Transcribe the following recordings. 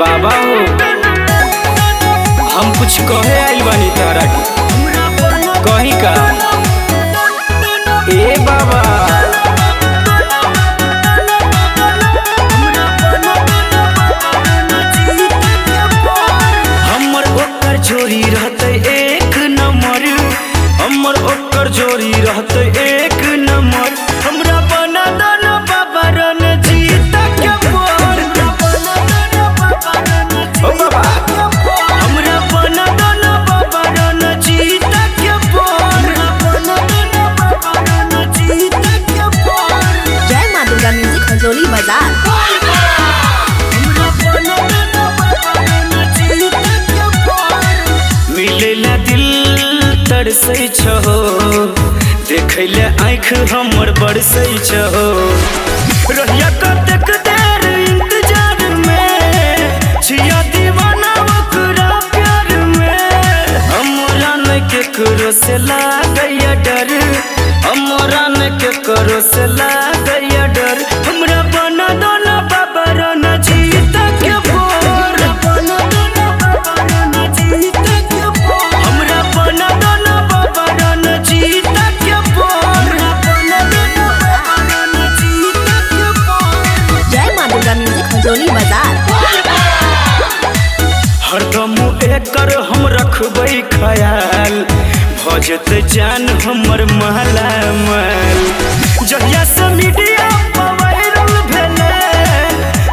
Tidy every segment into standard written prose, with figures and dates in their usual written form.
बाबा हो हम कुछ कहे आइल बानी तारा के कहीं का ए बाबा हमर ओकर जोड़ी रहते एक नंबर हमर ओकर जोड़ी रहते एक नंबर हमरा बना दाना बाबा रणजीत के बोल ओ बाबा हमरा बना दाना बाबा रणजीत के बोल जय मां दुर्गा म्यूजिक खजोली बाजार। मिलेला दिल तरसै छहो देखैले आँख हमर बरसै छहो रहिया कतेक देर इंतजार में छिया दीवाना ओकरा प्यार में हमरा न केकरो से लागैया डर हमरा न केकरो से लागैया डर हमरा बना दो ना बाबा रणजीत के बोल हमरा बना दो ना बाबा रणजीत के बोल जय मां दुर्गा म्यूजिक खजोली बाजार। हरदम एकर हम रखबै ख्याल भजत जान हमर महला महल जहिया से मीडिया पर वायरल भेले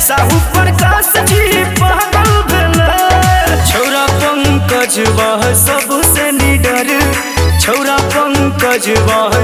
साहू प्रकाश जी पागल भेले छौरा पंकज वह सबसे निडर छौरा पंकज वह